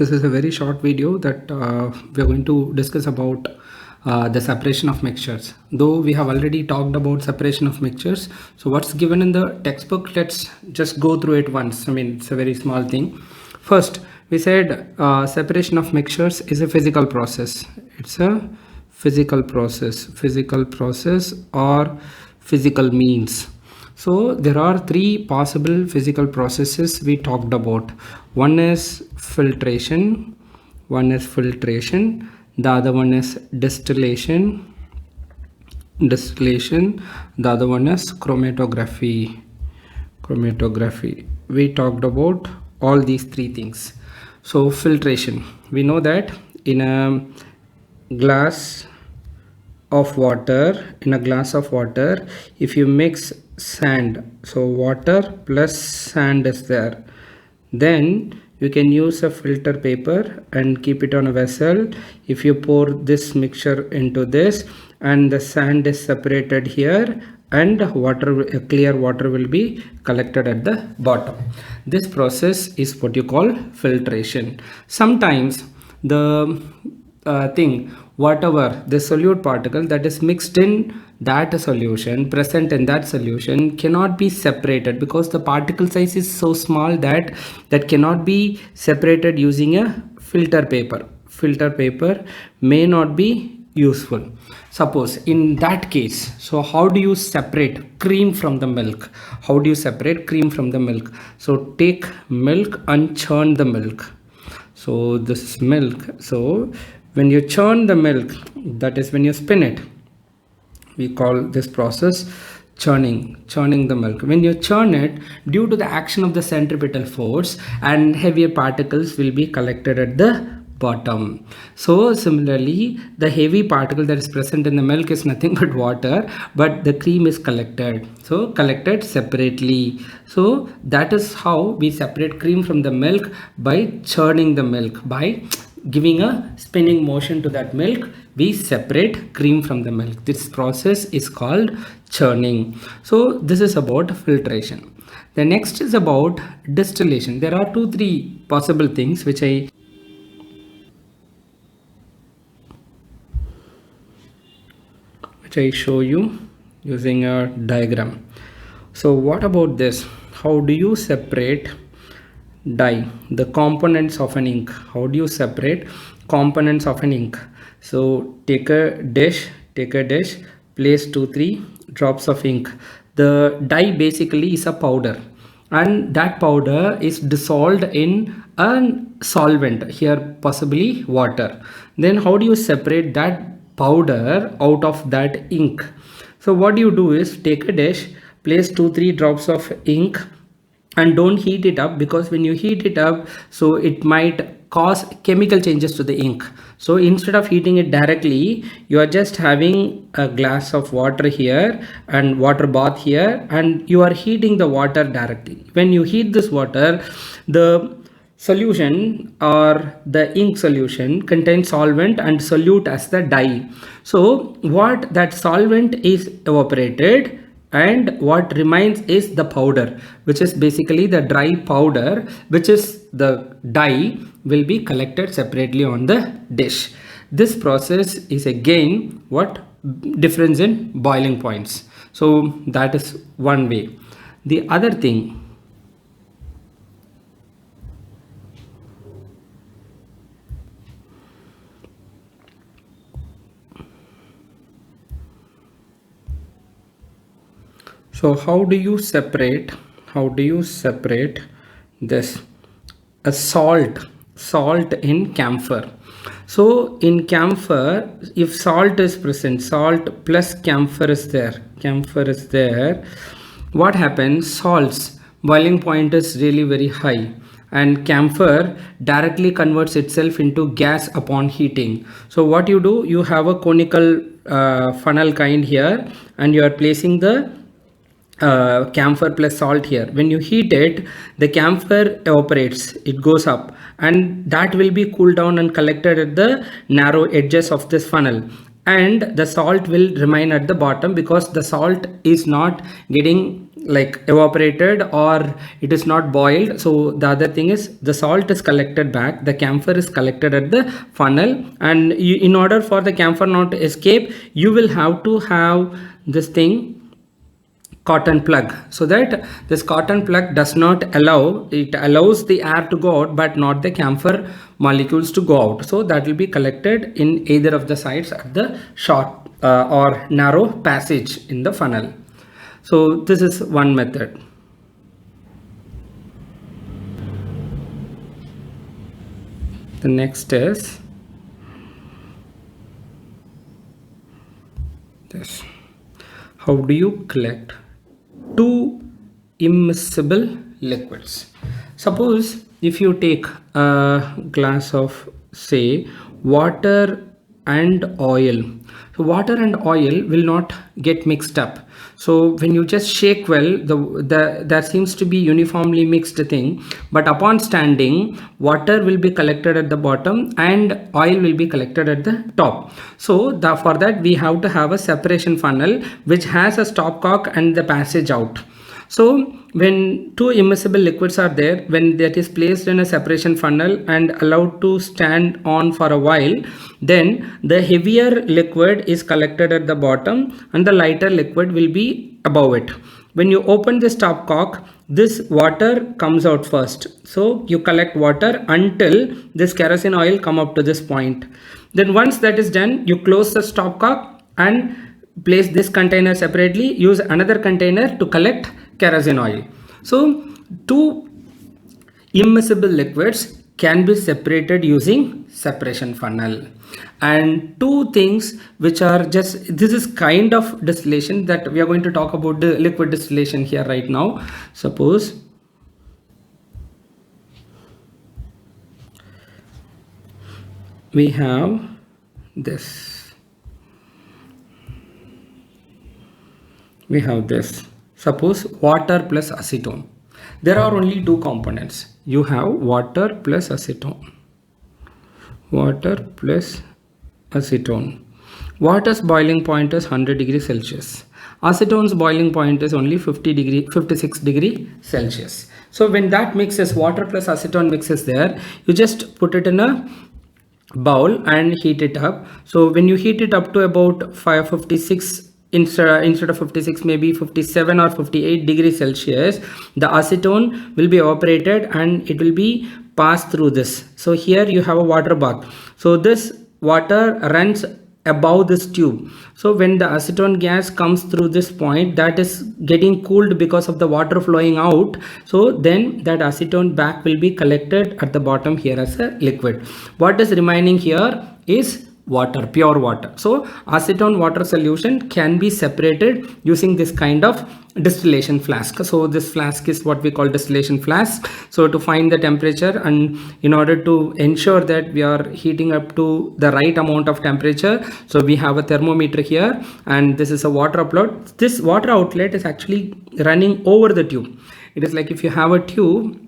This is a very short video that we are going to discuss about the separation of mixtures. Though we have already talked about separation of mixtures, so what's given in the textbook, let's just go through it once. I mean, it's a very small thing. First, we said separation of mixtures is a physical process. It's a physical process or physical means. So there are three possible physical processes we talked about. One is filtration, the other one is distillation, the other one is chromatography. We talked about all these three things. So filtration, we know that in a glass of water, if you mix sand, so water plus sand is there, then you can use a filter paper and keep it on a vessel. If you pour this mixture into this and the sand is separated here, and water, clear water will be collected at the bottom. This process is what you call filtration. Sometimes the whatever the solute particle that is mixed in that solution, present in that solution, cannot be separated because the particle size is so small that cannot be separated using a filter paper. Filter paper may not be useful. Suppose in that case, so how do you separate cream from the milk? So take milk and churn the milk. So this is milk. So when you churn the milk, that is when you spin it, we call this process churning the milk. When you churn it, due to the action of the centripetal force, and heavier particles will be collected at the bottom. So similarly, the heavy particle that is present in the milk is nothing but water, but the cream is collected, so collected separately. So that is how we separate cream from the milk, by churning the milk. By giving a spinning motion to that milk, we separate cream from the milk. This process is called churning. So this is about filtration. The next is about distillation. There are 2-3 possible things which I show you using a diagram. So what about this? How do you separate dye, the components of an ink? How do you separate components of an ink? So take a dish, place 2-3 drops of ink. The dye basically is a powder, and that powder is dissolved in a solvent, here possibly water. Then how do you separate that powder out of that ink? So what you do is take a dish, place 2-3 drops of ink, and don't heat it up, because when you heat it up, so it might cause chemical changes to the ink. So instead of heating it directly, you are just having a glass of water here and water bath here, and you are heating the water directly. When you heat this water, the solution or the ink solution contains solvent and solute as the dye. So what that solvent is evaporated, and what remains is the powder, which is basically the dry powder, which is the dye, will be collected separately on the dish. This process is again what difference in boiling points. So that is one way. The other thing, so how do you separate this, a salt in camphor? So in camphor, if salt is present, salt plus camphor is there, what happens? Salt's boiling point is really very high, and camphor directly converts itself into gas upon heating. So what you do, you have a conical funnel kind here, and you are placing the camphor plus salt here. When you heat it, the camphor evaporates, it goes up, and that will be cooled down and collected at the narrow edges of this funnel, and the salt will remain at the bottom, because the salt is not getting like evaporated or it is not boiled. So the other thing is the salt is collected back, the camphor is collected at the funnel, and in order for the camphor not to escape, you will have to have this thing, cotton plug, so that this cotton plug does not allow, it allows the air to go out but not the camphor molecules to go out. So that will be collected in either of the sides at the short or narrow passage in the funnel. So this is one method. The next is this. How do you collect two immiscible liquids? Suppose if you take a glass of, say, water and oil. So water and oil will not get mixed up. So when you just shake well, there seems to be uniformly mixed thing, but upon standing, water will be collected at the bottom and oil will be collected at the top. So for that we have to have a separation funnel which has a stopcock and the passage out. So when two immiscible liquids are there, when that is placed in a separation funnel and allowed to stand on for a while, then the heavier liquid is collected at the bottom and the lighter liquid will be above it. When you open the stopcock, this water comes out first. So you collect water until this kerosene oil come up to this point. Then once that is done, you close the stopcock and place this container separately, use another container to collect kerosene oil. So two immiscible liquids can be separated using separation funnel. And two things which are just, this is kind of distillation that we are going to talk about the liquid distillation here right now. Suppose we have this, suppose water plus acetone. There are only two components. You have water plus acetone. Water's boiling point is 100 degrees Celsius. Acetone's boiling point is only 56 degree Celsius. So when that mixes, water plus acetone mixes there, you just put it in a bowl and heat it up. So when you heat it up to about 556, instead of 56, maybe 57 or 58 degrees Celsius, the acetone will be evaporated and it will be passed through this. So here you have a water bath. So this water runs above this tube. So when the acetone gas comes through this point, that is getting cooled because of the water flowing out. So then that acetone back will be collected at the bottom here as a liquid. What is remaining here is water, pure water. So acetone water solution can be separated using this kind of distillation flask. So this flask is what we call distillation flask. So to find the temperature, and in order to ensure that we are heating up to the right amount of temperature, so we have a thermometer here, and this is a water outlet. This water outlet is actually running over the tube. It is like if you have a tube,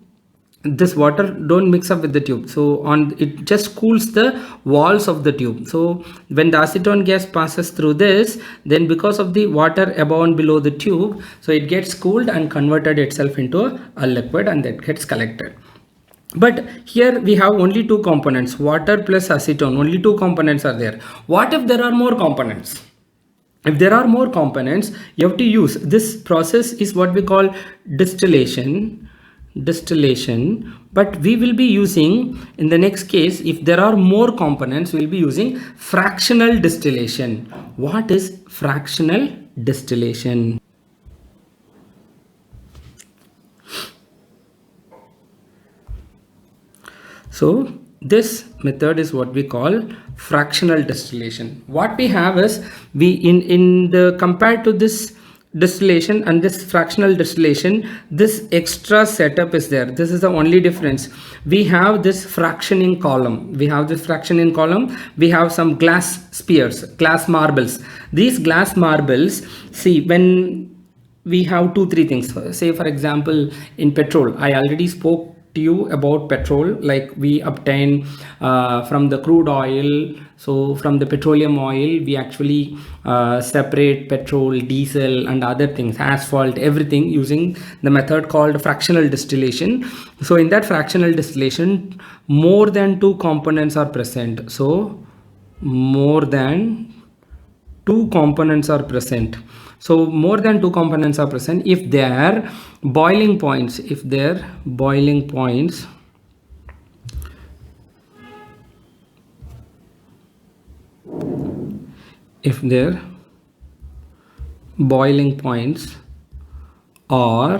this water don't mix up with the tube, so on it just cools the walls of the tube. So when the acetone gas passes through this, then because of the water above and below the tube, so it gets cooled and converted itself into a liquid, and that gets collected. But here we have only two components, water plus acetone, only two components are there. What if there are more components? If there are more components, you have to use this process, is what we call distillation, but we will be using, in the next case, if there are more components, we'll be using fractional distillation. What is fractional distillation? So this method is what we call fractional distillation. What we have is, we in the compared to this distillation and this fractional distillation, this extra setup is there. This is the only difference. We have this fractioning column. We have some glass spheres, glass marbles. These glass marbles, see, when we have 2-3 things, say for example in petrol, I already spoke you about petrol, like we obtain from the crude oil. So from the petroleum oil we actually separate petrol, diesel and other things, asphalt, everything, using the method called fractional distillation. So in that fractional distillation, more than two components are present. So more than two components are present. So more than two components are present if their boiling points, if their boiling points are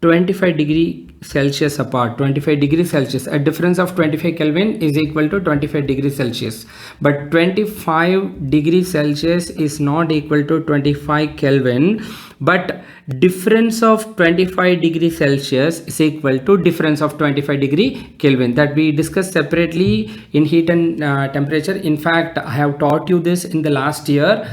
25°C apart. 25°C, a difference of 25 Kelvin is equal to 25°C, but 25°C is not equal to 25 Kelvin, but difference of 25°C is equal to difference of 25°K, that we discussed separately in heat and temperature. In fact, I have taught you this in the last year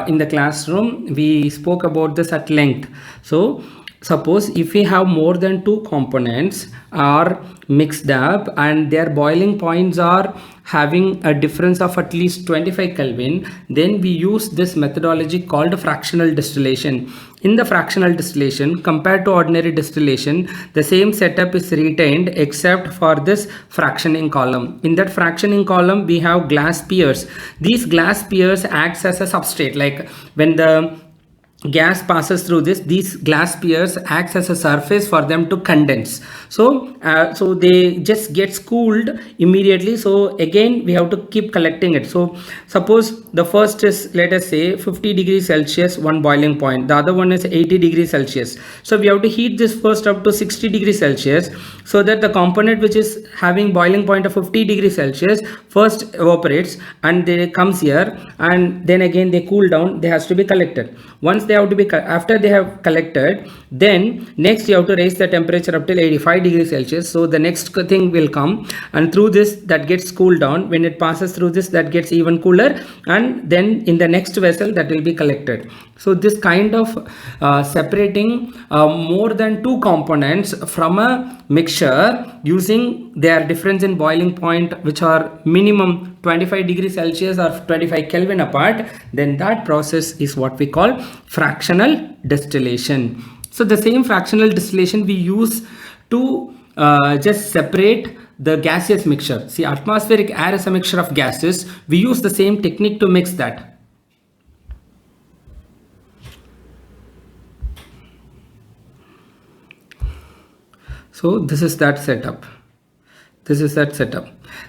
in the classroom. We spoke about this at length. So suppose if we have more than two components are mixed up and their boiling points are having a difference of at least 25 Kelvin, then we use this methodology called fractional distillation. In the fractional distillation, compared to ordinary distillation, the same setup is retained except for this fractioning column. In that fractioning column, we have glass spheres. These glass spheres acts as a substrate, like when the gas passes through this, these glass spheres acts as a surface for them to condense. So so they just gets cooled immediately. So again we have to keep collecting it. So suppose the first is, let us say, 50°C, one boiling point, the other one is 80°C. So we have to heat this first up to 60°C, so that the component which is having boiling point of 50°C first evaporates and they comes here, and then again they cool down, they has to be collected. Once they have to be, after they have collected, then next you have to raise the temperature up till 85°C. So the next thing will come, and through this that gets cooled down. When it passes through this, that gets even cooler, and then in the next vessel that will be collected. So this kind of separating more than two components from a mixture using their difference in boiling point, which are minimum 25°C or 25 Kelvin apart, then that process is what we call fractional distillation. So the same fractional distillation we use to just separate the gaseous mixture. See, atmospheric air is a mixture of gases. We use the same technique to mix that. So this is that setup.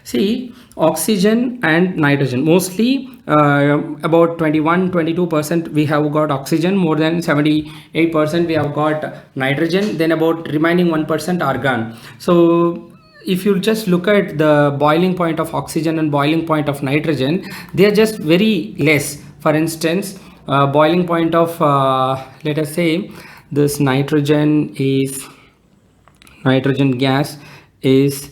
See, oxygen and nitrogen, mostly about 21-22% we have got oxygen, more than 78% we have got nitrogen, then about remaining 1% argon. So if you just look at the boiling point of oxygen and boiling point of nitrogen, they are just very less. For instance, boiling point of let us say this nitrogen gas is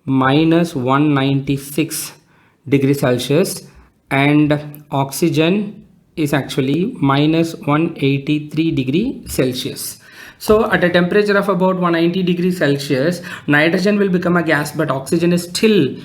minus 196°C, and oxygen is actually minus 183°C. So at a temperature of about 190°C, nitrogen will become a gas, but oxygen is still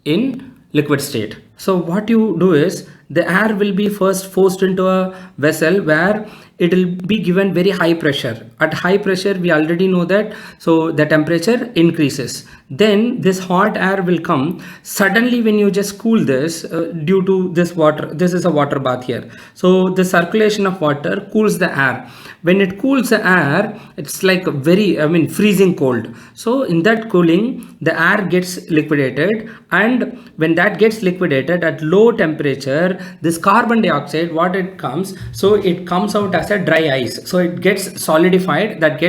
in liquid state. So what you do is, the air will be first forced into a vessel where it will be given very high pressure. At high pressure, we already know that, so the temperature increases. Then this hot air will come. Suddenly when you just cool this, due to this water, this is a water bath here. So the circulation of water cools the air. When it cools the air, it's like very, freezing cold. So in that cooling, the air gets liquidated, and when that gets liquidated at low temperature, this carbon dioxide, what it comes, so it comes out as a dry ice. So it gets solidified, that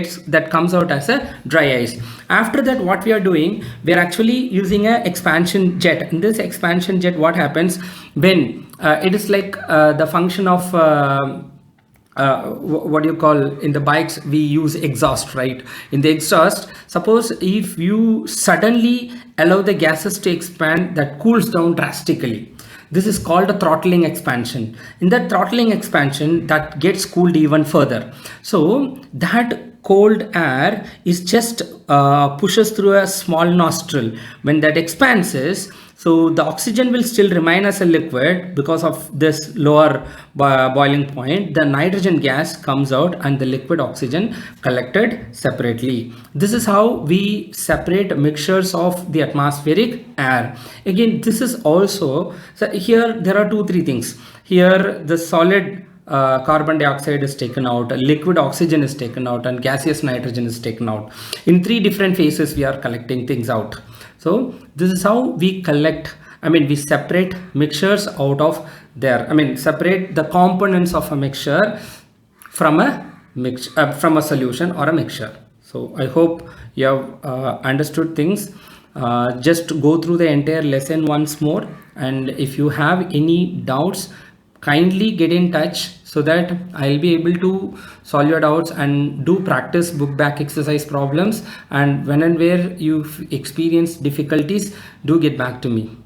comes out as a dry ice. After that, what we are doing, we are actually using a expansion jet. In this expansion jet, what happens when it is like the function of what do you call, in the bikes we use exhaust, right? In the exhaust, suppose if you suddenly allow the gases to expand, that cools down drastically. This is called a throttling expansion. In that throttling expansion, that gets cooled even further. So that cold air is just pushes through a small nostril. When that expands, so the oxygen will still remain as a liquid because of this lower boiling point. The nitrogen gas comes out and the liquid oxygen collected separately. This is how we separate mixtures of the atmospheric air. Again, this is also, so here there are three things. Here the solid carbon dioxide is taken out, liquid oxygen is taken out, and gaseous nitrogen is taken out. In three different phases we are collecting things out. So this is how we collect, we separate mixtures out of there. Separate the components of a mixture from a solution or a mixture. So I hope you have understood things. Just go through the entire lesson once more, and if you have any doubts, kindly get in touch so that I'll be able to solve your doubts and do practice book back exercise problems. And when and where you experience difficulties, do get back to me.